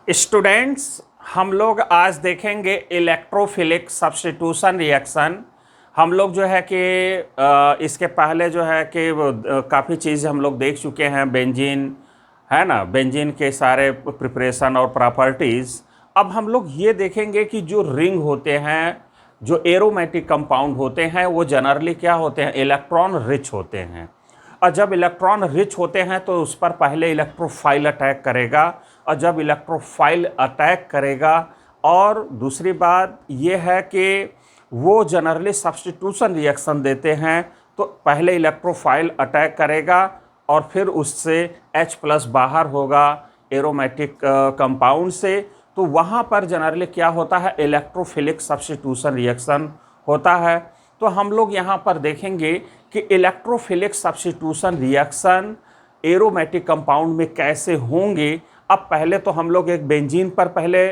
Students, हम लोग आज देखेंगे इलेक्ट्रोफिलिक सब्स्टिट्यूशन रिएक्शन। हम लोग जो है कि इसके पहले जो है कि काफ़ी चीज़ हम लोग देख चुके हैं। बेंजीन है ना, बेंजीन के सारे प्रिपरेशन और प्रॉपर्टीज़। अब हम लोग ये देखेंगे कि जो रिंग होते हैं, जो एरोमेटिक कंपाउंड होते हैं, वो जनरली क्या होते हैं, इलेक्ट्रॉन रिच होते हैं। और जब इलेक्ट्रॉन रिच होते हैं तो उस पर पहले इलेक्ट्रोफाइल अटैक करेगा, और जब इलेक्ट्रोफाइल अटैक करेगा, और दूसरी बात यह है कि वो जनरली सब्स्टिट्यूशन रिएक्शन देते हैं। तो पहले इलेक्ट्रोफाइल अटैक करेगा और फिर उससे H+ बाहर होगा एरोमेटिक कंपाउंड से। तो वहाँ पर जनरली क्या होता है, इलेक्ट्रोफिलिक सब्स्टिट्यूशन रिएक्शन होता है। तो हम लोग यहाँ पर देखेंगे कि electrophilic substitution reaction aromatic compound में कैसे होंगे। अब पहले तो हम लोग एक बेंजीन पर पहले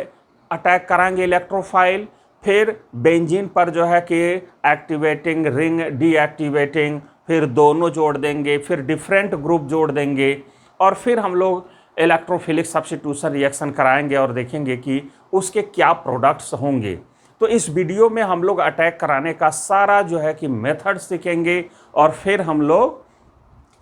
अटैक कराएंगे इलेक्ट्रोफाइल, फिर बेंजीन पर जो है कि एक्टिवेटिंग रिंग, डीएक्टिवेटिंग, फिर दोनों जोड़ देंगे, फिर डिफरेंट ग्रुप जोड़ देंगे, और फिर हम लोग इलेक्ट्रोफिलिक सब्स्टिट्यूशन रिएक्शन कराएंगे और देखेंगे कि उसके क्या प्रोडक्ट्स होंगे। तो इस वीडियो में हम लोग अटैक कराने का सारा जो है कि मेथड सीखेंगे, और फिर हम लोग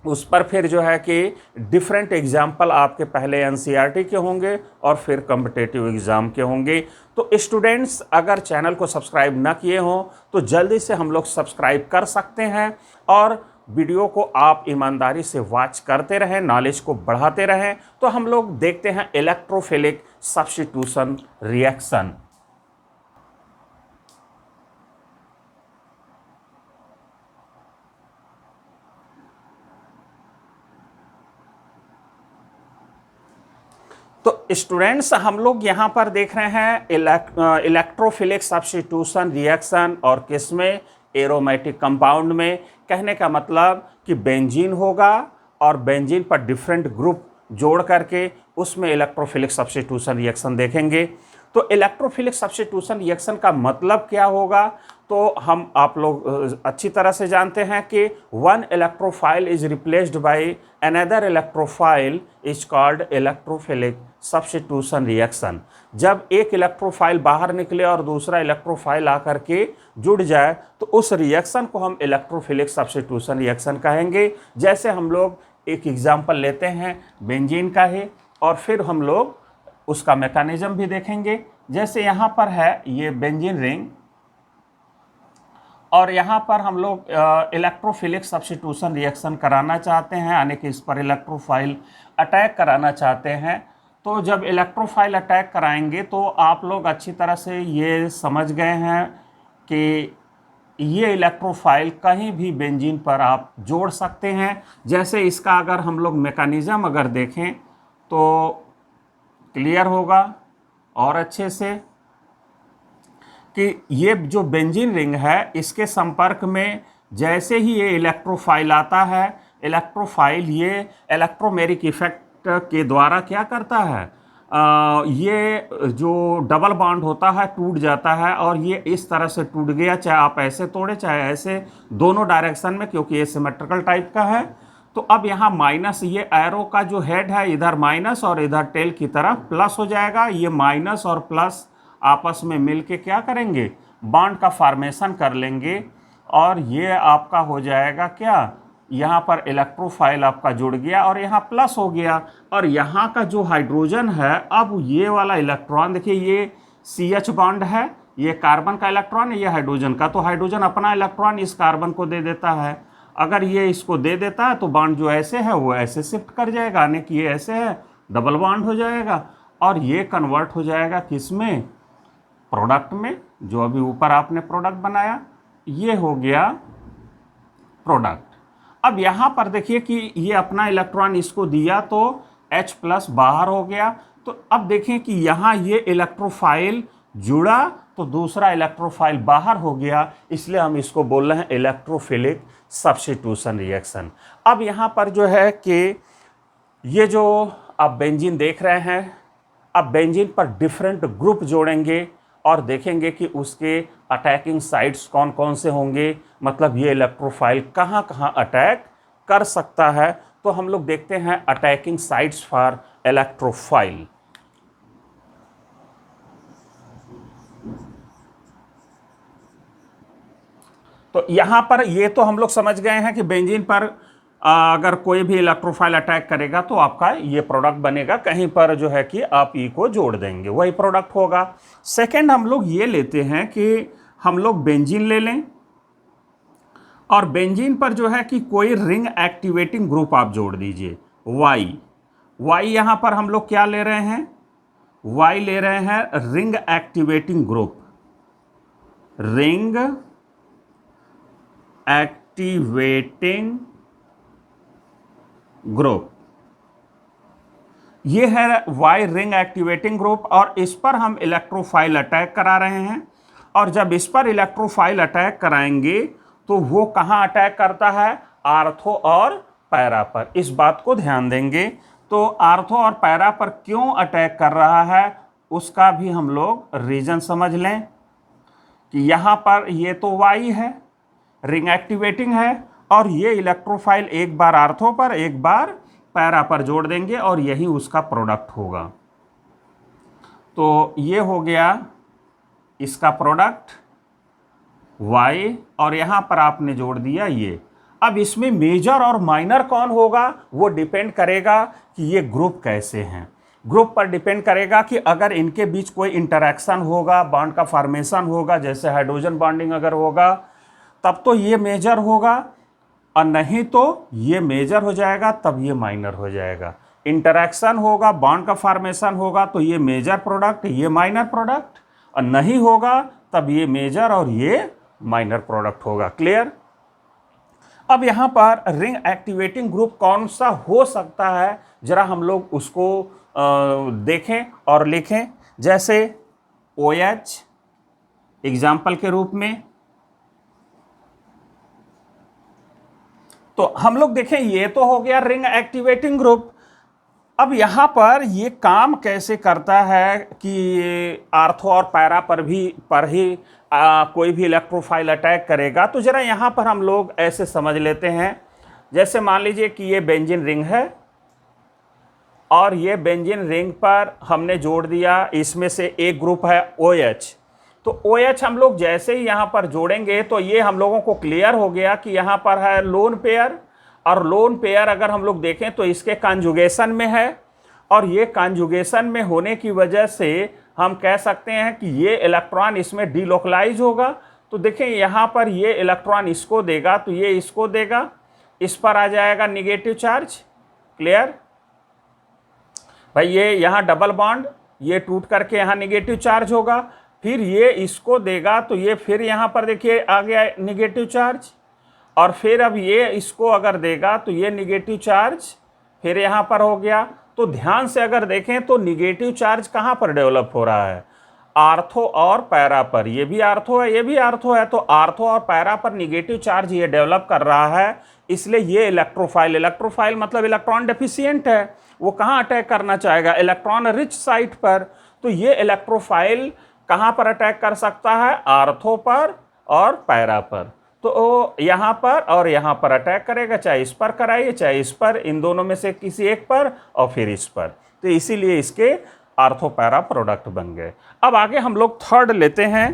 उस पर फिर जो है कि डिफरेंट एग्जाम्पल आपके पहले एनसीईआरटी के होंगे और फिर कॉम्पिटिटिव एग्ज़ाम के होंगे। तो स्टूडेंट्स, अगर चैनल को सब्सक्राइब ना किए हों तो जल्दी से हम लोग सब्सक्राइब कर सकते हैं, और वीडियो को आप ईमानदारी से वॉच करते रहें, नॉलेज को बढ़ाते रहें। तो हम लोग देखते हैं इलेक्ट्रोफिलिक सब्स्टिट्यूशन रिएक्शन। तो स्टूडेंट्स, हम लोग यहाँ पर देख रहे हैं इलेक्ट्रोफिलिक सब्स्टिट्यूशन रिएक्शन, और किसमें, एरोमेटिक कंपाउंड में। कहने का मतलब कि बेंजीन होगा और बेंजीन पर डिफरेंट ग्रुप जोड़ करके उसमें इलेक्ट्रोफिलिक सब्स्टिट्यूशन रिएक्शन देखेंगे। तो इलेक्ट्रोफिलिक सब्स्टिट्यूशन रिएक्शन का मतलब क्या होगा, तो हम आप लोग अच्छी तरह से जानते हैं कि one electrophile is replaced by another electrophile is called electrophilic substitution reaction. जब एक इलेक्ट्रोफाइल बाहर निकले और दूसरा इलेक्ट्रोफाइल आकर के जुड़ जाए तो उस रिएक्शन को हम इलेक्ट्रोफिलिक सब्स्टिट्यूशन रिएक्शन कहेंगे। जैसे हम लोग एक एग्जाम्पल लेते हैं बेंजीन का ही, और फिर हम लोग उसका मैकेनिज्म भी देखेंगे। जैसे यहाँ पर है ये बेंजीन रिंग, और यहाँ पर हम लोग इलेक्ट्रोफिलिक सब्स्टिट्यूशन रिएक्शन कराना चाहते हैं, यानी कि इस पर इलेक्ट्रोफाइल अटैक कराना चाहते हैं। तो जब इलेक्ट्रोफाइल अटैक कराएंगे तो आप लोग अच्छी तरह से ये समझ गए हैं कि ये इलेक्ट्रोफाइल कहीं भी बेंजीन पर आप जोड़ सकते हैं। जैसे इसका अगर हम लोग मैकेनिज्म अगर देखें तो क्लियर होगा और अच्छे से कि ये जो बेंजीन रिंग है, इसके संपर्क में जैसे ही ये इलेक्ट्रोफाइल आता है, इलेक्ट्रोफाइल ये इलेक्ट्रोमेरिक इफेक्ट के द्वारा क्या करता है, ये जो डबल बॉन्ड होता है टूट जाता है, और ये इस तरह से टूट गया, चाहे आप ऐसे तोड़े चाहे ऐसे, दोनों डायरेक्शन में, क्योंकि ये सिमेट्रिकल टाइप का है। तो अब यहाँ माइनस, ये एरो का जो हेड है इधर माइनस और इधर टेल की तरफ प्लस हो जाएगा। ये माइनस और प्लस आपस में मिलके क्या करेंगे, बॉन्ड का फॉर्मेशन कर लेंगे, और ये आपका हो जाएगा क्या, यहाँ पर इलेक्ट्रोफाइल आपका जुड़ गया और यहाँ प्लस हो गया। और यहाँ का जो हाइड्रोजन है, अब ये वाला इलेक्ट्रॉन देखिए, ये CH बॉन्ड है, ये कार्बन का इलेक्ट्रॉन है, ये हाइड्रोजन का। तो हाइड्रोजन अपना इलेक्ट्रॉन इस कार्बन को दे देता है। अगर ये इसको दे देता है तो बॉन्ड जो ऐसे है वो ऐसे शिफ्ट कर जाएगा, यानी कि ये ऐसे है, डबल बॉन्ड हो जाएगा, और ये कन्वर्ट हो जाएगा किसमें, प्रोडक्ट में। जो अभी ऊपर आपने प्रोडक्ट बनाया, ये हो गया प्रोडक्ट। अब यहाँ पर देखिए कि ये अपना इलेक्ट्रॉन इसको दिया तो H+ बाहर हो गया। तो अब देखें कि यहाँ ये इलेक्ट्रोफाइल जुड़ा तो दूसरा इलेक्ट्रोफाइल बाहर हो गया, इसलिए हम इसको बोल रहे हैं इलेक्ट्रोफिलिक सब्स्टिट्यूशन रिएक्शन। अब यहाँ पर जो है कि ये जो आप बेंजीन देख रहे हैं, अब बेंजीन पर डिफरेंट ग्रुप जोड़ेंगे और देखेंगे कि उसके अटैकिंग साइट्स कौन कौन से होंगे, मतलब ये इलेक्ट्रोफाइल कहाँ कहाँ अटैक कर सकता है। तो हम लोग देखते हैं अटैकिंग साइट्स फॉर इलेक्ट्रोफाइल। तो यहाँ पर ये तो हम लोग समझ गए हैं कि बेंजीन पर अगर कोई भी इलेक्ट्रोफाइल अटैक करेगा तो आपका ये प्रोडक्ट बनेगा, कहीं पर जो है कि आप ई को जोड़ देंगे वही प्रोडक्ट होगा। सेकंड हम लोग ये लेते हैं कि हम लोग बेंजीन ले लें और बेंजीन पर जो है कि कोई रिंग एक्टिवेटिंग ग्रुप आप जोड़ दीजिए, वाई यहाँ पर हम लोग क्या ले रहे हैं, वाई ले रहे हैं ring activating group, ring activating group, ये है वाई रिंग एक्टिवेटिंग ग्रुप और इस पर हम इलेक्ट्रोफाइल अटैक करा रहे हैं। और जब इस पर इलेक्ट्रोफाइल अटैक कराएंगे तो वो कहां अटैक करता है, आर्थो और पैरा पर। इस बात को ध्यान देंगे। तो आर्थो और पैरा पर क्यों अटैक कर रहा है उसका भी हम लोग रीजन समझ लें कि यहां पर ये तो वाई है, रिंग एक्टिवेटिंग है और ये इलेक्ट्रोफाइल एक बार आर्थो पर एक बार पैरा पर जोड़ देंगे और यही उसका प्रोडक्ट होगा। तो ये हो गया इसका प्रोडक्ट Y और यहां पर आपने जोड़ दिया ये। अब इसमें मेजर और माइनर कौन होगा वो डिपेंड करेगा कि ये ग्रुप कैसे हैं। ग्रुप पर डिपेंड करेगा कि अगर इनके बीच कोई इंटरेक्शन होगा, बॉन्ड का फॉर्मेशन होगा, जैसे हाइड्रोजन बॉन्डिंग अगर होगा तब तो ये मेजर होगा और नहीं तो ये मेजर हो जाएगा तब ये माइनर हो जाएगा। इंटरेक्शन होगा, बॉन्ड का फॉर्मेशन होगा तो ये मेजर प्रोडक्ट, ये माइनर प्रोडक्ट, और नहीं होगा तब ये मेजर और ये माइनर प्रोडक्ट होगा। क्लियर। अब यहां पर रिंग एक्टिवेटिंग ग्रुप कौन सा हो सकता है जरा हम लोग उसको देखें और लिखें। जैसे OH एग्जाम्पल के रूप में तो हम लोग देखें ये तो हो गया रिंग एक्टिवेटिंग ग्रुप। अब यहां पर ये काम कैसे करता है कि आर्थो और पैरा पर ही कोई भी इलेक्ट्रोफाइल अटैक करेगा। तो जरा यहां पर हम लोग ऐसे समझ लेते हैं, जैसे मान लीजिए कि ये बेंजीन रिंग है और ये बेंजीन रिंग पर हमने जोड़ दिया, इसमें से एक ग्रुप है OH। तो OH हम लोग जैसे ही यहां पर जोड़ेंगे तो ये हम लोगों को क्लियर हो गया कि यहां पर है लोन पेयर, और लोन पेयर अगर हम लोग देखें तो इसके कॉन्जुगेशन में है और ये कॉन्जुगेशन में होने की वजह से हम कह सकते हैं कि ये इलेक्ट्रॉन इसमें डीलोकलाइज होगा। तो देखें यहाँ पर ये इलेक्ट्रॉन इसको देगा तो ये इसको देगा, इस पर आ जाएगा निगेटिव चार्ज। क्लियर भाई, ये यहाँ डबल बॉन्ड, ये टूट करके यहाँ निगेटिव चार्ज होगा, फिर ये इसको देगा तो ये फिर यहाँ पर देखिए आ गया निगेटिव चार्ज, और फिर अब ये इसको अगर देगा तो ये निगेटिव चार्ज फिर यहाँ पर हो गया। तो ध्यान से अगर देखें तो निगेटिव चार्ज कहाँ पर डेवलप हो रहा है, आर्थो और पैरा पर। ये भी आर्थो है, ये भी आर्थो है, तो आर्थो और पैरा पर निगेटिव चार्ज ये डेवलप कर रहा है। इसलिए ये इलेक्ट्रोफाइल मतलब इलेक्ट्रॉन डेफिशिएंट है, वो कहाँ अटैक करना चाहेगा, इलेक्ट्रॉन रिच साइट पर। तो ये इलेक्ट्रोफाइल कहाँ पर अटैक कर सकता है, आर्थो पर और पैरा पर। तो यहाँ पर और यहाँ पर अटैक करेगा, चाहे इस पर कराइए चाहे इस पर, इन दोनों में से किसी एक पर और फिर इस पर। तो इसीलिए इसके आर्थो पैरा प्रोडक्ट बन गए। अब आगे हम लोग थर्ड लेते हैं।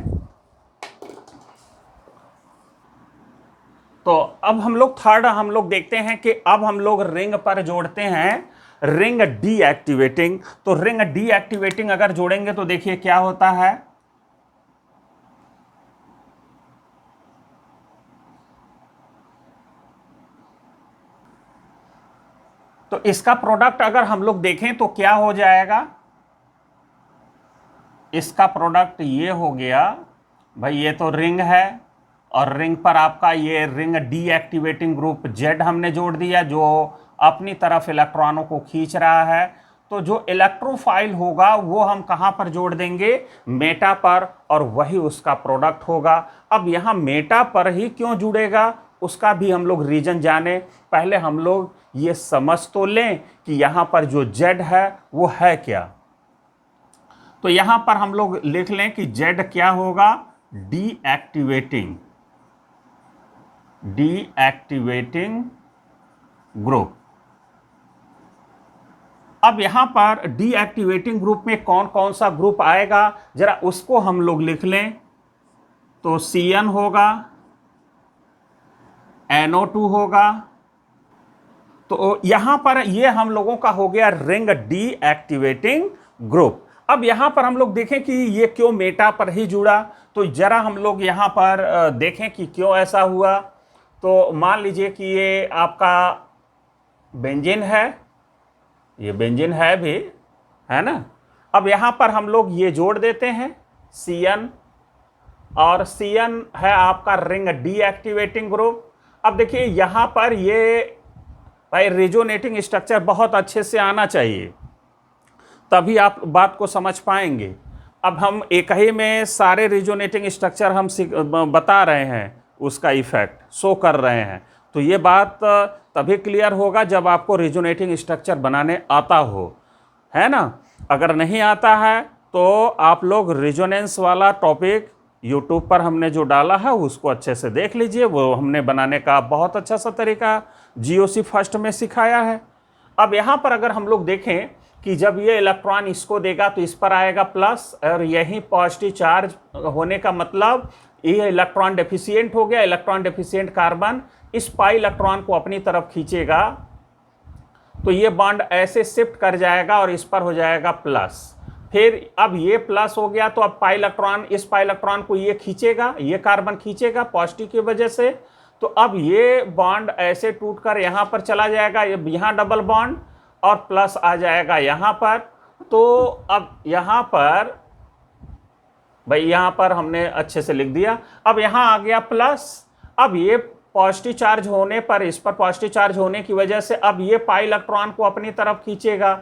तो अब हम लोग देखते हैं कि अब हम लोग रिंग पर जोड़ते हैं रिंग डीएक्टिवेटिंग। तो रिंग डीएक्टिवेटिंग अगर जोड़ेंगे तो देखिए क्या होता है, तो इसका प्रोडक्ट अगर हम लोग देखें तो क्या हो जाएगा, इसका प्रोडक्ट ये हो गया भाई, ये तो रिंग है और रिंग पर आपका ये रिंग डीएक्टिवेटिंग ग्रुप Z हमने जोड़ दिया जो अपनी तरफ इलेक्ट्रॉनों को खींच रहा है। तो जो इलेक्ट्रोफाइल होगा वो हम कहां पर जोड़ देंगे, मेटा पर, और वही उसका प्रोडक्ट होगा। अब यहां मेटा पर ही क्यों जुड़ेगा उसका भी हम लोग रीजन जाने, पहले हम लोग ये समझ तो लें कि यहां पर जो Z है वो है क्या। तो यहां पर हम लोग लिख लें कि Z क्या होगा, डीएक्टिवेटिंग ग्रुप। अब यहां पर डीएक्टिवेटिंग ग्रुप में कौन कौन सा ग्रुप आएगा जरा उसको हम लोग लिख लें। तो CN होगा, NO2 होगा। तो यहां पर ये हम लोगों का हो गया रिंग डीएक्टिवेटिंग ग्रुप। अब यहां पर हम लोग देखें कि ये क्यों मेटा पर ही जुड़ा, तो जरा हम लोग यहां पर देखें कि क्यों ऐसा हुआ। तो मान लीजिए कि ये आपका बेंजीन है, ये बेंजीन है भी, है ना। अब यहां पर हम लोग ये जोड़ देते हैं CN, और CN है आपका रिंग डीएक्टिवेटिंग ग्रुप। अब देखिए यहां पर ये भाई रेजोनेटिंग स्ट्रक्चर बहुत अच्छे से आना चाहिए, तभी आप बात को समझ पाएंगे। अब हम एक ही में सारे रेजोनेटिंग स्ट्रक्चर हम बता रहे हैं, उसका इफेक्ट शो कर रहे हैं, तो ये बात तभी क्लियर होगा जब आपको रेजोनेटिंग स्ट्रक्चर बनाने आता हो, है ना। अगर नहीं आता है तो आप लोग रेजोनेंस वाला टॉपिक यूट्यूब पर हमने जो डाला है उसको अच्छे से देख लीजिए, वो हमने बनाने का बहुत अच्छा सा तरीका GOC फर्स्ट में सिखाया है। अब यहाँ पर अगर हम लोग देखें कि जब ये इलेक्ट्रॉन इसको देगा तो इस पर आएगा प्लस, और यही पॉजिटिव चार्ज होने का मतलब ये इलेक्ट्रॉन डेफिशिएंट हो गया। इलेक्ट्रॉन डेफिशिएंट कार्बन इस पाई इलेक्ट्रॉन को अपनी तरफ खींचेगा, तो ये बॉन्ड ऐसे शिफ्ट कर जाएगा और इस पर हो जाएगा प्लस। फिर अब ये प्लस हो गया तो अब पाई इलेक्ट्रॉन, इस पाई इलेक्ट्रॉन को ये खींचेगा, ये कार्बन खींचेगा पॉजिटिव की वजह से, तो अब ये बॉन्ड ऐसे टूटकर यहां पर चला जाएगा, यहां डबल बॉन्ड और प्लस आ जाएगा यहां पर। तो अब यहां पर भाई यहां पर हमने अच्छे से लिख दिया, अब यहां आ गया प्लस। अब ये पॉजिटिव चार्ज होने पर, इस पर पॉजिटिव चार्ज होने की वजह से अब ये पाई इलेक्ट्रॉन को अपनी तरफ खींचेगा,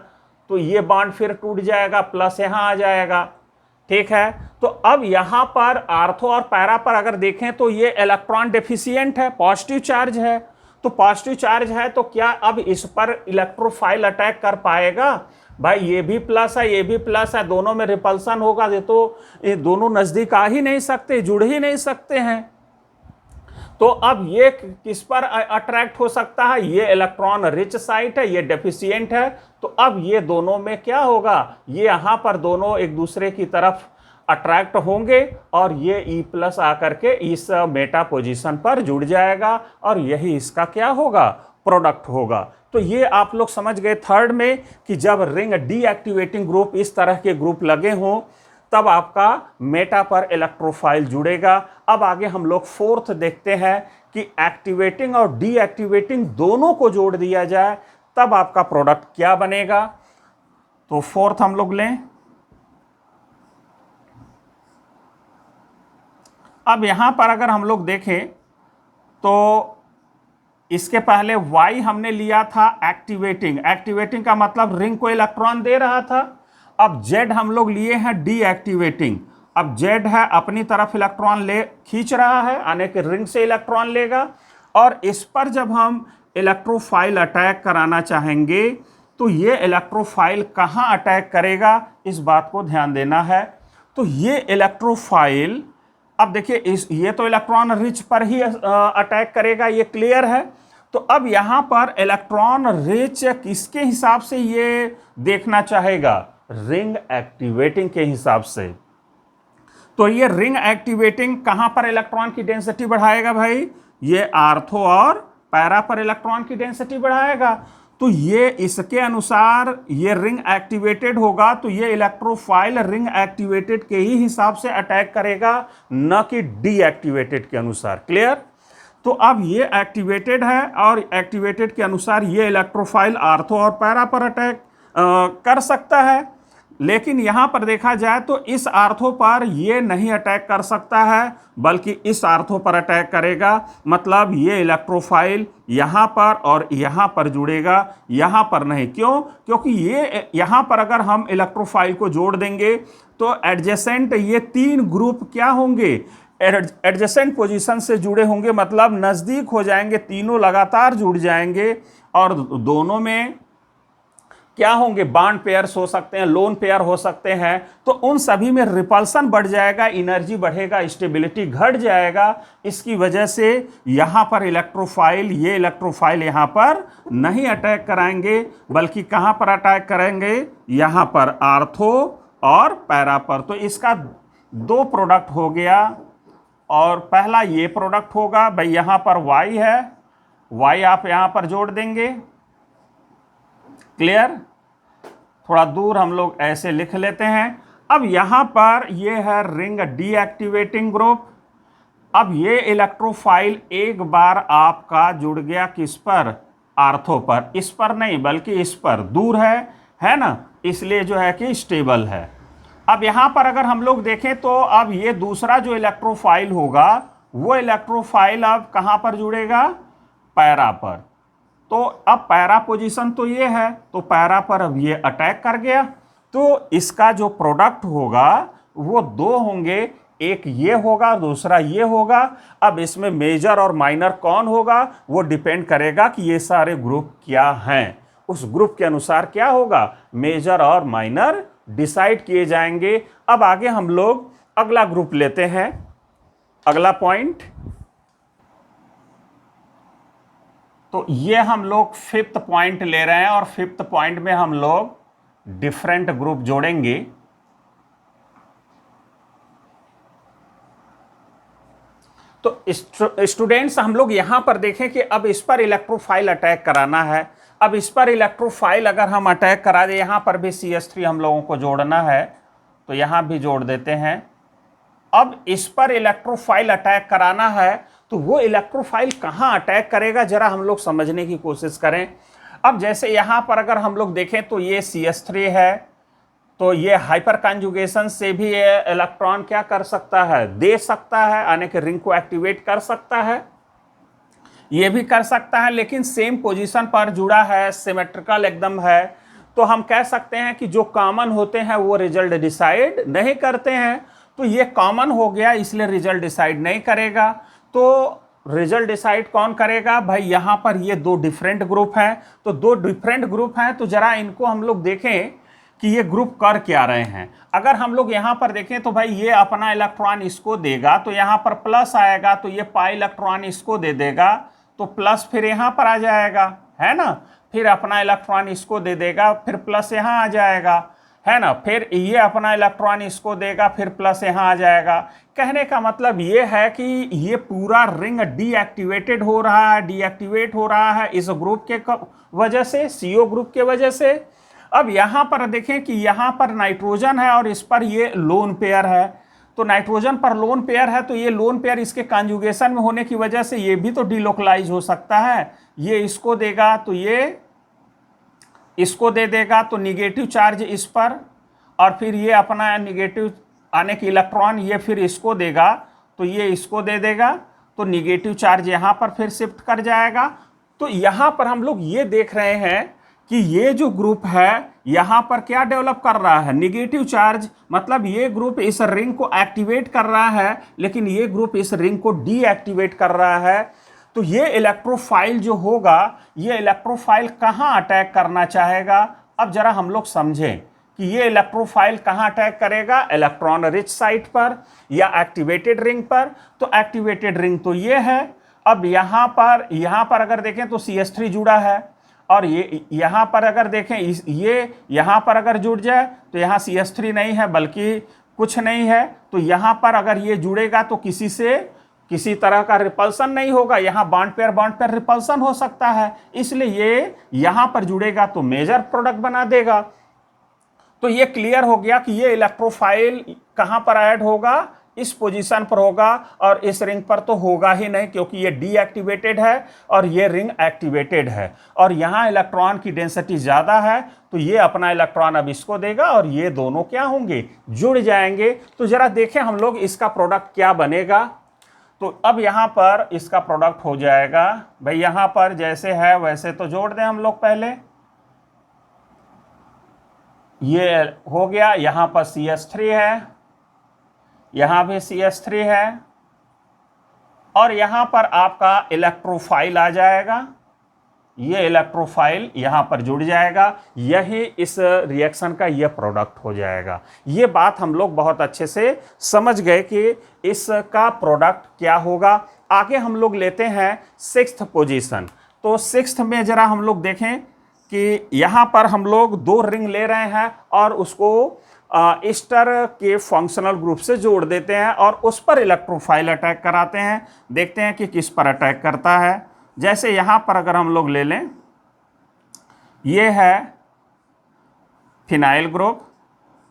तो ये बॉन्ड फिर टूट जाएगा, प्लस यहां आ जाएगा, ठीक है। तो अब यहां पर आर्थो और पैरा पर अगर देखें तो ये इलेक्ट्रॉन डेफिशिएंट है, पॉजिटिव चार्ज है, तो पॉजिटिव चार्ज है तो क्या अब इस पर इलेक्ट्रोफाइल अटैक कर पाएगा? भाई ये भी प्लस है, ये भी प्लस है, दोनों में रिपल्सन होगा, ये दोनों नजदीक आ ही नहीं सकते, जुड़ ही नहीं सकते हैं। तो अब ये किस पर अट्रैक्ट हो सकता है? ये इलेक्ट्रॉन रिच साइट है, ये डेफिशिएंट है, तो अब ये दोनों में क्या होगा? ये यहां पर दोनों एक दूसरे की तरफ अट्रैक्ट होंगे और ये E+ आकर के इस मेटा पोजीशन पर जुड़ जाएगा और यही इसका क्या होगा? प्रोडक्ट होगा। तो ये आप लोग समझ गए थर्ड में कि जब रिंग डीएक्टिवेटिंग ग्रुप इस तरह के ग्रुप लगे हों तब आपका मेटा पर इलेक्ट्रोफाइल जुड़ेगा। अब आगे हम लोग फोर्थ देखते हैं कि एक्टिवेटिंग और डीएक्टिवेटिंग दोनों को जोड़ दिया जाए तब आपका प्रोडक्ट क्या बनेगा। तो फोर्थ हम लोग लें। अब यहां पर अगर हम लोग देखें तो इसके पहले Y हमने लिया था एक्टिवेटिंग, एक्टिवेटिंग का मतलब रिंग को इलेक्ट्रॉन दे रहा था। अब Z हम लोग लिए हैं डीएक्टिवेटिंग। अब Z है अपनी तरफ इलेक्ट्रॉन ले खींच रहा है, यानी कि रिंग से इलेक्ट्रॉन लेगा, और इस पर जब हम इलेक्ट्रोफाइल अटैक कराना चाहेंगे तो ये इलेक्ट्रोफाइल कहाँ अटैक करेगा, इस बात को ध्यान देना है। तो ये इलेक्ट्रोफाइल, अब देखिए ये तो इलेक्ट्रॉन रिच पर ही अटैक करेगा, ये क्लियर है। तो अब यहां पर इलेक्ट्रॉन रिच किसके हिसाब से ये देखना चाहेगा? रिंग एक्टिवेटिंग के हिसाब से। तो ये रिंग एक्टिवेटिंग कहां पर इलेक्ट्रॉन की डेंसिटी बढ़ाएगा भाई? ये आर्थो और पैरा पर इलेक्ट्रॉन की डेंसिटी बढ़ाएगा। तो ये इसके अनुसार ये रिंग एक्टिवेटेड होगा, तो ये इलेक्ट्रोफाइल रिंग एक्टिवेटेड के ही हिसाब से अटैक करेगा, न कि डीएक्टिवेटेड के अनुसार। क्लियर? तो अब ये एक्टिवेटेड है और एक्टिवेटेड के अनुसार ये इलेक्ट्रोफाइल आर्थो और पैरा पर अटैक कर सकता है, लेकिन यहां पर देखा जाए तो इस आर्थो पर ये नहीं अटैक कर सकता है, बल्कि इस आर्थो पर अटैक करेगा। मतलब ये इलेक्ट्रोफाइल यहां पर और यहां पर जुड़ेगा, यहां पर नहीं। क्यों? क्योंकि ये यहां पर अगर हम इलेक्ट्रोफाइल को जोड़ देंगे तो एडजेसेंट ये तीन ग्रुप क्या होंगे? एडजेसेंट पोजीशन से जुड़े होंगे, मतलब नजदीक हो जाएंगे, तीनों लगातार जुड़ जाएंगे और दोनों में क्या होंगे? बॉन्ड पेयर्स हो सकते हैं, लोन पेयर हो सकते हैं। तो उन सभी में रिपल्सन बढ़ जाएगा, एनर्जी बढ़ेगा, स्टेबिलिटी घट जाएगा। इसकी वजह से यहां पर इलेक्ट्रोफाइल, ये इलेक्ट्रोफाइल यहां पर नहीं अटैक कराएंगे, बल्कि कहां पर अटैक करेंगे? यहां पर आर्थो और पैरा पर। तो इसका दो प्रोडक्ट हो गया, और पहला ये प्रोडक्ट होगा भाई, यहां पर Y है Y आप यहाँ पर जोड़ देंगे। क्लियर? थोड़ा दूर हम लोग ऐसे लिख लेते हैं। अब यहाँ पर ये है रिंग डीएक्टिवेटिंग ग्रुप। अब ये इलेक्ट्रोफाइल एक बार आपका जुड़ गया किस पर? आर्थो पर। इस पर नहीं बल्कि इस पर, दूर है ना, इसलिए जो है कि स्टेबल है। अब यहाँ पर अगर हम लोग देखें तो अब ये दूसरा जो इलेक्ट्रोफाइल होगा वो इलेक्ट्रोफाइल अब कहाँ पर जुड़ेगा? पैरा पर। तो अब पैरा पोजीशन तो ये है, तो पैरा पर अब ये अटैक कर गया, तो इसका जो प्रोडक्ट होगा वो दो होंगे, एक ये होगा दूसरा ये होगा। अब इसमें मेजर और माइनर कौन होगा वो डिपेंड करेगा कि ये सारे ग्रुप क्या हैं, उस ग्रुप के अनुसार क्या होगा, मेजर और माइनर डिसाइड किए जाएंगे। अब आगे हम लोग अगला ग्रुप लेते हैं, अगला पॉइंट। तो ये हम लोग 5th पॉइंट ले रहे हैं और 5th पॉइंट में हम लोग डिफरेंट ग्रुप जोड़ेंगे। तो स्टूडेंट्स हम लोग यहां पर देखें कि अब इस पर इलेक्ट्रोफाइल अटैक कराना है। अब इस पर इलेक्ट्रोफाइल अगर हम अटैक करा दे, यहां पर भी CH3 हम लोगों को जोड़ना है, तो यहां भी जोड़ देते हैं। अब इस पर इलेक्ट्रोफाइल अटैक कराना है, तो वो इलेक्ट्रोफाइल कहां अटैक करेगा जरा हम लोग समझने की कोशिश करें। अब जैसे यहां पर अगर हम लोग देखें तो ये CH3 है, तो ये हाइपर कॉन्जुगेशन से भी ये इलेक्ट्रॉन क्या कर सकता है, दे सकता है, यानी कि रिंग को एक्टिवेट कर सकता है, ये भी कर सकता है, लेकिन सेम पोजीशन पर जुड़ा है, सिमेट्रिकल एकदम है। तो हम कह सकते हैं कि जो कॉमन होते हैं वो रिजल्ट डिसाइड नहीं करते हैं। तो ये कॉमन हो गया इसलिए रिजल्ट डिसाइड नहीं करेगा। तो रिजल्ट डिसाइड कौन करेगा भाई? यहाँ पर ये दो डिफरेंट ग्रुप हैं, तो दो डिफरेंट ग्रुप हैं, तो जरा इनको हम लोग देखें कि ये ग्रुप कर क्या रहे हैं। अगर हम लोग यहाँ पर देखें तो भाई ये अपना इलेक्ट्रॉन इसको देगा, तो यहाँ पर प्लस आएगा, तो ये पाई इलेक्ट्रॉन इसको दे देगा, तो प्लस फिर यहाँ पर आ जाएगा, है ना। फिर अपना इलेक्ट्रॉन इसको दे देगा, फिर प्लस यहाँ आ जाएगा, है ना। फिर ये अपना इलेक्ट्रॉन इसको देगा, फिर प्लस यहाँ आ जाएगा। कहने का मतलब ये है कि ये पूरा रिंग डीएक्टिवेटेड हो रहा है, डीएक्टिवेट हो रहा है इस ग्रुप के वजह से, CO ग्रुप के वजह से। अब यहाँ पर देखें कि यहाँ पर नाइट्रोजन है और इस पर ये लोन पेयर है, तो नाइट्रोजन पर लोन पेयर है, तो ये लोन पेयर इसके कॉन्जुगेशन में होने की वजह से ये भी तो डिलोकलाइज हो सकता है। ये इसको देगा तो ये इसको दे देगा, तो निगेटिव चार्ज इस पर, और फिर ये अपना निगेटिव आने की इलेक्ट्रॉन ये फिर इसको देगा, तो ये इसको दे देगा, तो निगेटिव चार्ज यहाँ पर फिर शिफ्ट कर जाएगा। तो यहाँ पर हम लोग ये देख रहे हैं कि ये जो ग्रुप है यहाँ पर क्या डेवलप कर रहा है, निगेटिव चार्ज। मतलब ये ग्रुप इस रिंग को एक्टिवेट कर रहा है, लेकिन ये ग्रुप इस रिंग को डीएक्टिवेट कर रहा है। तो ये इलेक्ट्रोफाइल जो होगा, ये इलेक्ट्रोफाइल कहाँ अटैक करना चाहेगा? अब जरा हम लोग समझें कि ये इलेक्ट्रोफाइल कहाँ अटैक करेगा, इलेक्ट्रॉन रिच साइट पर या एक्टिवेटेड रिंग पर। तो एक्टिवेटेड रिंग तो ये है। अब यहाँ पर अगर देखें तो CH3 जुड़ा है, और ये यहाँ पर अगर देखें ये यहाँ पर अगर जुड़ जाए तो यहाँ CH3 नहीं है बल्कि कुछ नहीं है। तो यहाँ पर अगर ये जुड़ेगा तो किसी से किसी तरह का रिपल्सन नहीं होगा, यहाँ बॉन्ड पेयर रिपल्सन हो सकता है, इसलिए ये यहाँ पर जुड़ेगा तो मेजर प्रोडक्ट बना देगा। तो ये क्लियर हो गया कि ये इलेक्ट्रोफाइल कहाँ पर ऐड होगा, इस पोजीशन पर होगा, और इस रिंग पर तो होगा ही नहीं क्योंकि ये डीएक्टिवेटेड है और ये रिंग एक्टिवेटेड है, और यहाँ इलेक्ट्रॉन की डेंसिटी ज़्यादा है, तो ये अपना इलेक्ट्रॉन अब इसको देगा और ये दोनों क्या होंगे, जुड़ जाएंगे। तो जरा देखें हम लोग इसका प्रोडक्ट क्या बनेगा। तो अब यहाँ पर इसका प्रोडक्ट हो जाएगा, भाई यहाँ पर जैसे है वैसे तो जोड़ दें हम लोग पहले, ये हो गया। यहाँ पर CH3 है, यहाँ भी CH3 है, और यहाँ पर आपका इलेक्ट्रोफाइल आ जाएगा, ये इलेक्ट्रोफाइल यहाँ पर जुड़ जाएगा, यही इस रिएक्शन का ये प्रोडक्ट हो जाएगा। ये बात हम लोग बहुत अच्छे से समझ गए कि इसका प्रोडक्ट क्या होगा। आगे हम लोग लेते हैं 6th पोजीशन। तो 6th में जरा हम लोग देखें कि यहाँ पर हम लोग दो रिंग ले रहे हैं और उसको ईस्टर के फंक्शनल ग्रुप से जोड़ देते हैं और उस पर इलेक्ट्रोफाइल अटैक कराते हैं। देखते हैं कि किस पर अटैक करता है। जैसे यहाँ पर अगर हम लोग ले लें, ये है फिनाइल ग्रुप,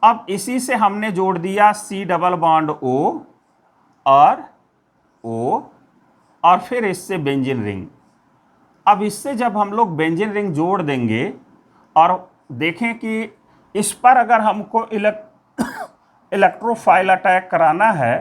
अब इसी से हमने जोड़ दिया C डबल बॉन्ड O और O और फिर इससे बेंजीन रिंग। अब इससे जब हम लोग बेंजीन रिंग जोड़ देंगे और देखें कि इस पर अगर हमको इलेक्ट्रोफाइल अटैक कराना है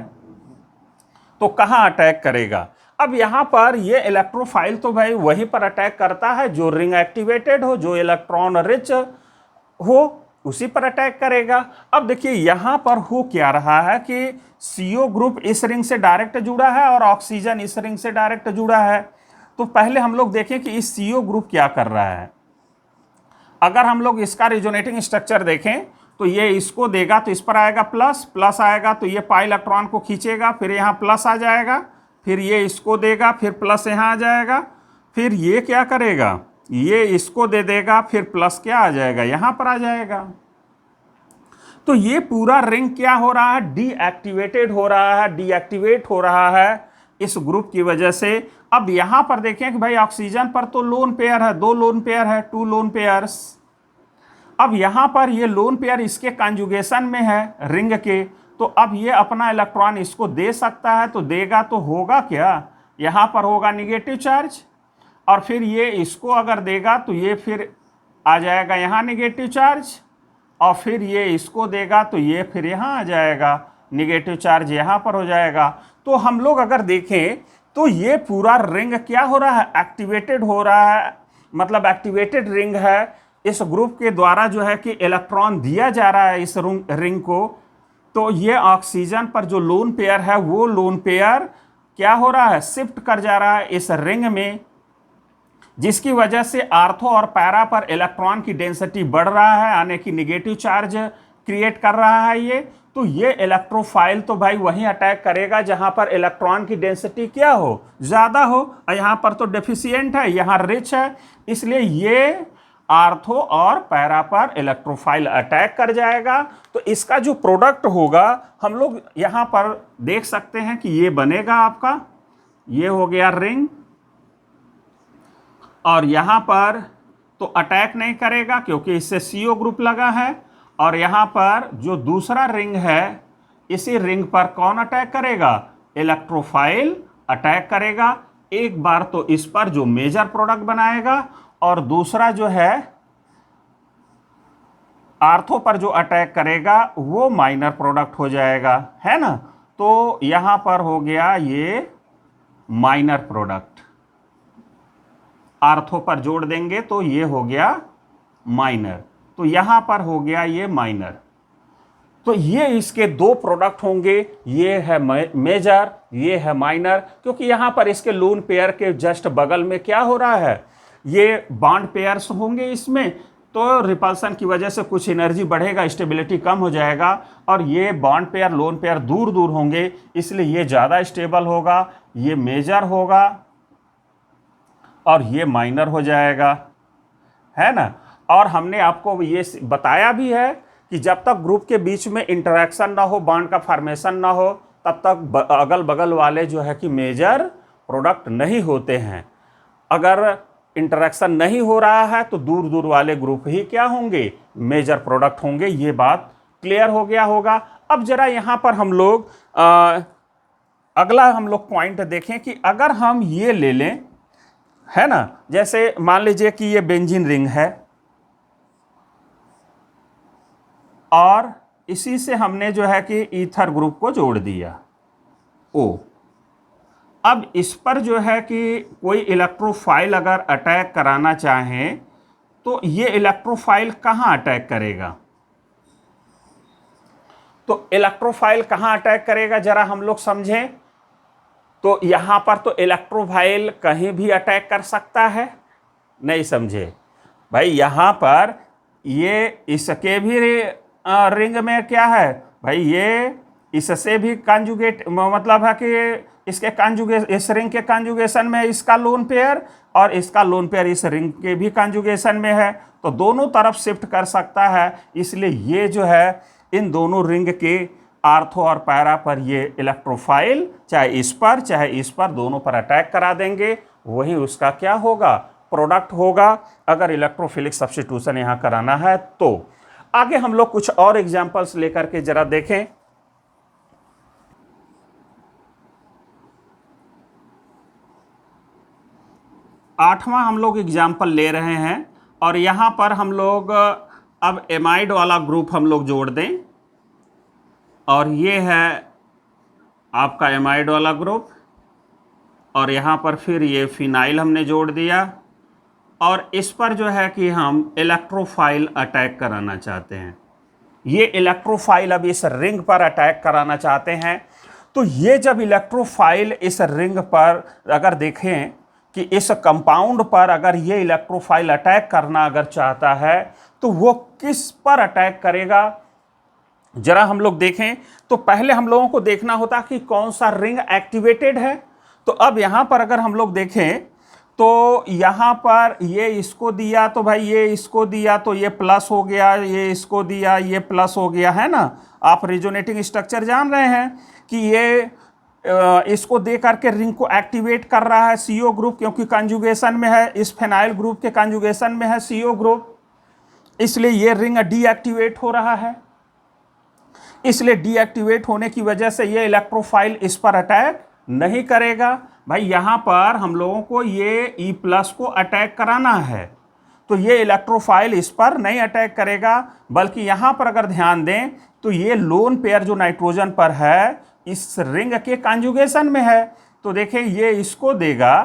तो कहाँ अटैक करेगा। अब यहाँ पर ये इलेक्ट्रोफाइल तो भाई वहीं पर अटैक करता है जो रिंग एक्टिवेटेड हो, जो इलेक्ट्रॉन रिच हो, उसी पर अटैक करेगा। अब देखिए यहाँ पर हो क्या रहा है कि CO ग्रुप इस रिंग से डायरेक्ट जुड़ा है और ऑक्सीजन इस रिंग से डायरेक्ट जुड़ा है। तो पहले हम लोग देखें कि इस CO ग्रुप क्या कर रहा है। अगर हम लोग इसका रिजोनेटिंग स्ट्रक्चर देखें तो ये इसको देगा तो इस पर आएगा प्लस, प्लस आएगा तो ये पाई इलेक्ट्रॉन को खींचेगा, फिर यहाँ प्लस आ जाएगा, फिर ये इसको देगा, फिर प्लस यहाँ आ जाएगा, फिर ये क्या करेगा, ये इसको दे देगा, फिर प्लस क्या आ जाएगा, यहाँ पर आ जाएगा। तो ये पूरा रिंग क्या हो रहा है, डीएक्टिवेटेड हो रहा है, डीएक्टिवेट हो रहा है इस ग्रुप की वजह से। अब यहाँ पर देखें कि भाई ऑक्सीजन पर तो लोन पेयर है, 2 लोन पेयर है, 2 लोन पेयर्स। अब यहाँ पर ये लोन पेयर इसके कॉन्जुगेशन में है रिंग के, तो अब ये अपना इलेक्ट्रॉन इसको दे सकता है, तो देगा तो होगा क्या, यहाँ पर होगा निगेटिव चार्ज, और फिर ये इसको अगर देगा तो ये फिर आ जाएगा यहाँ निगेटिव चार्ज, और फिर ये इसको देगा तो ये फिर यहाँ आ जाएगा निगेटिव चार्ज, यहाँ पर हो जाएगा। तो हम लोग अगर देखें तो ये पूरा रिंग क्या हो रहा है, एक्टिवेटेड हो रहा है, मतलब एक्टिवेटेड रिंग है। इस ग्रुप के द्वारा जो है कि इलेक्ट्रॉन दिया जा रहा है इस रिंग को। तो ये ऑक्सीजन पर जो लोन पेयर है वो लोन पेयर क्या हो रहा है, शिफ्ट कर जा रहा है इस रिंग में, जिसकी वजह से आर्थो और पैरा पर इलेक्ट्रॉन की डेंसिटी बढ़ रहा है, यानी कि निगेटिव चार्ज क्रिएट कर रहा है ये। तो ये इलेक्ट्रोफाइल तो भाई वहीं अटैक करेगा जहां पर इलेक्ट्रॉन की डेंसिटी क्या हो, ज़्यादा हो, और यहाँ पर तो डेफिशिएंट है, यहाँ रिच है, इसलिए ये आर्थो और पैरा पर इलेक्ट्रोफाइल अटैक कर जाएगा। तो इसका जो प्रोडक्ट होगा हम लोग यहाँ पर देख सकते हैं कि ये बनेगा आपका, ये हो गया रिंग, और यहाँ पर तो अटैक नहीं करेगा क्योंकि इससे CO ग्रुप लगा है, और यहाँ पर जो दूसरा रिंग है इसी रिंग पर कौन अटैक करेगा, इलेक्ट्रोफाइल अटैक करेगा। एक बार तो इस पर जो मेजर प्रोडक्ट बनाएगा, और दूसरा जो है आर्थो पर जो अटैक करेगा वो माइनर प्रोडक्ट हो जाएगा, है ना। तो यहाँ पर हो गया ये माइनर प्रोडक्ट, आर्थो पर जोड़ देंगे तो ये हो गया माइनर, तो यहाँ पर हो गया ये माइनर। तो ये इसके 2 प्रोडक्ट होंगे, ये है मेजर, ये है माइनर, क्योंकि यहाँ पर इसके लोन पेयर के जस्ट बगल में क्या हो रहा है, ये बॉन्ड पेयर्स होंगे इसमें, तो रिपल्सन की वजह से कुछ एनर्जी बढ़ेगा, स्टेबिलिटी कम हो जाएगा, और ये बॉन्ड पेयर लोन पेयर दूर दूर होंगे, इसलिए ये ज़्यादा स्टेबल होगा, ये मेजर होगा और ये माइनर हो जाएगा, है ना। और हमने आपको ये बताया भी है कि जब तक ग्रुप के बीच में इंटरेक्शन ना हो, बॉन्ड का फॉर्मेशन ना हो, तब तक अगल बगल वाले जो है कि मेजर प्रोडक्ट नहीं होते हैं। अगर इंटरेक्शन नहीं हो रहा है तो दूर दूर वाले ग्रुप ही क्या होंगे, मेजर प्रोडक्ट होंगे। ये बात क्लियर हो गया होगा। अब जरा यहाँ पर हम लोग अगला हम लोग पॉइंट देखें कि अगर हम ये ले लें, है ना, जैसे मान लीजिए कि ये बेंजीन रिंग है और इसी से हमने जो है कि ईथर ग्रुप को जोड़ दिया O। अब इस पर जो है कि कोई इलेक्ट्रोफाइल अगर अटैक कराना चाहें तो ये इलेक्ट्रोफाइल कहाँ अटैक करेगा, तो इलेक्ट्रोफाइल कहाँ अटैक करेगा जरा हम लोग समझें। तो यहाँ पर तो इलेक्ट्रोफाइल कहीं भी अटैक कर सकता है, नहीं समझे भाई। यहाँ पर ये इसके भी रिंग में क्या है भाई, ये इससे भी कॉन्जुगेट, मतलब है कि इसके इस रिंग के कॉन्जुगेशन में इसका लोन पेयर और इसका लोन पेयर इस रिंग के भी कॉन्जुगेशन में है, तो दोनों तरफ शिफ्ट कर सकता है। इसलिए ये जो है इन दोनों रिंग के आर्थो और पैरा पर ये इलेक्ट्रोफाइल चाहे इस पर दोनों पर अटैक करा देंगे वही उसका क्या होगा, प्रोडक्ट होगा, अगर इलेक्ट्रोफिलिक सब्स्टिट्यूशन यहाँ कराना है तो। आगे हम लोग कुछ और एग्जांपल्स लेकर के जरा देखें। आठवां हम लोग एग्जाम्पल ले रहे हैं और यहां पर हम लोग अब एमाइड वाला ग्रुप हम लोग जोड़ दें, और ये है आपका एमाइड वाला ग्रुप, और यहाँ पर फिर ये फिनाइल हमने जोड़ दिया, और इस पर जो है कि हम इलेक्ट्रोफाइल अटैक कराना चाहते हैं। ये इलेक्ट्रोफाइल अब इस रिंग पर अटैक कराना चाहते हैं। तो ये जब इलेक्ट्रोफाइल इस रिंग पर अगर देखें कि इस कंपाउंड पर अगर ये इलेक्ट्रोफाइल अटैक करना अगर चाहता है तो वो किस पर अटैक करेगा, जरा हम लोग देखें। तो पहले हम लोगों को देखना होता कि कौन सा रिंग एक्टिवेटेड है। तो अब यहां पर अगर हम लोग देखें तो यहां पर ये इसको दिया तो भाई ये इसको दिया तो ये प्लस हो गया, ये इसको दिया ये प्लस हो गया, है ना। आप रिजोनेटिंग स्ट्रक्चर जान रहे हैं कि ये इसको दे करके रिंग को एक्टिवेट कर रहा है CO ग्रुप, क्योंकि कंजुगेशन में है, इस फेनाइल ग्रुप के कंजुगेशन में है CO ग्रुप, इसलिए ये रिंग डीएक्टिवेट हो रहा है। इसलिए डीएक्टिवेट होने की वजह से ये इलेक्ट्रोफाइल इस पर अटैक नहीं करेगा। भाई यहां पर हम लोगों को ये E+ को अटैक कराना है, तो ये इलेक्ट्रोफाइल इस पर नहीं अटैक करेगा, बल्कि यहां पर अगर ध्यान दें तो ये लोन पेयर जो नाइट्रोजन पर है इस रिंग के कॉन्जुगेशन में है। तो देखें ये इसको देगा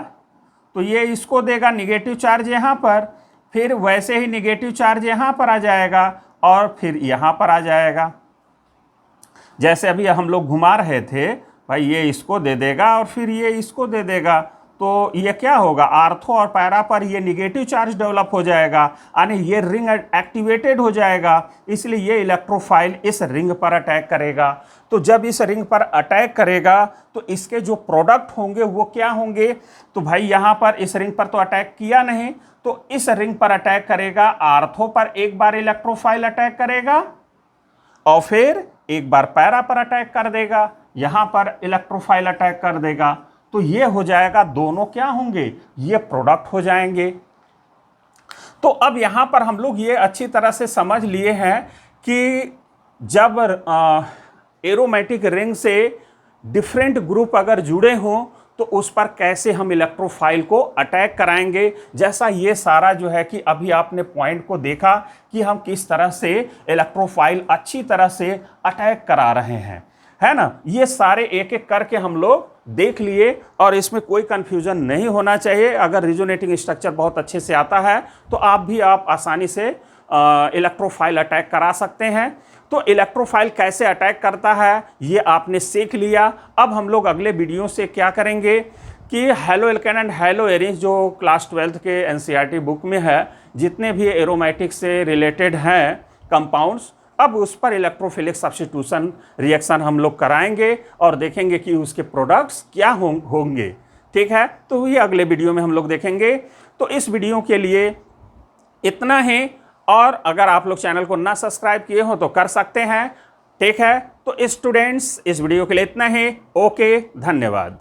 तो ये इसको देगा निगेटिव चार्ज यहां पर, फिर वैसे ही निगेटिव चार्ज यहां पर आ जाएगा और फिर यहां पर आ जाएगा। जैसे अभी हम लोग घुमा रहे थे, भाई ये इसको दे देगा और फिर ये इसको दे देगा, तो ये क्या होगा, आर्थो और पैरा पर ये निगेटिव चार्ज डेवलप हो जाएगा, यानी ये रिंग एक्टिवेटेड हो जाएगा, इसलिए ये इलेक्ट्रोफाइल इस रिंग पर अटैक करेगा। तो जब इस रिंग पर अटैक करेगा तो इसके जो प्रोडक्ट होंगे वो क्या होंगे, तो भाई यहाँ पर इस रिंग पर तो अटैक किया नहीं, तो इस रिंग पर अटैक करेगा, आर्थो पर एक बार इलेक्ट्रोफाइल अटैक करेगा और फिर एक बार पैरा पर अटैक कर देगा, यहां पर इलेक्ट्रोफाइल अटैक कर देगा। तो ये हो जाएगा, दोनों क्या होंगे, ये प्रोडक्ट हो जाएंगे। तो अब यहां पर हम लोग ये अच्छी तरह से समझ लिए हैं कि जब एरोमेटिक रिंग से डिफरेंट ग्रुप अगर जुड़े हों तो उस पर कैसे हम इलेक्ट्रोफाइल को अटैक कराएंगे। जैसा ये सारा जो है कि अभी आपने पॉइंट को देखा कि हम किस तरह से इलेक्ट्रोफाइल अच्छी तरह से अटैक करा रहे हैं, है ना। ये सारे एक एक करके हम लोग देख लिए और इसमें कोई कंफ्यूजन नहीं होना चाहिए। अगर रिजोनेटिंग स्ट्रक्चर बहुत अच्छे से आता है तो आप आसानी से इलेक्ट्रोफाइल अटैक करा सकते हैं। तो इलेक्ट्रोफाइल कैसे अटैक करता है ये आपने सीख लिया। अब हम लोग अगले वीडियो से क्या करेंगे कि hello alkene and hello arenes जो क्लास 12th के NCERT बुक में है, जितने भी एरोमेटिक से रिलेटेड हैं कंपाउंड्स, अब उस पर इलेक्ट्रोफिलिक सब्स्टिट्यूशन रिएक्शन हम लोग कराएंगे और देखेंगे कि उसके प्रोडक्ट्स क्या होंगे। ठीक है, तो ये अगले वीडियो में हम लोग देखेंगे। तो इस वीडियो के लिए इतना ही, और अगर आप लोग चैनल को ना सब्सक्राइब किए हो तो कर सकते हैं। ठीक है, तो स्टूडेंट्स इस वीडियो के लिए इतना ही। ओके, धन्यवाद।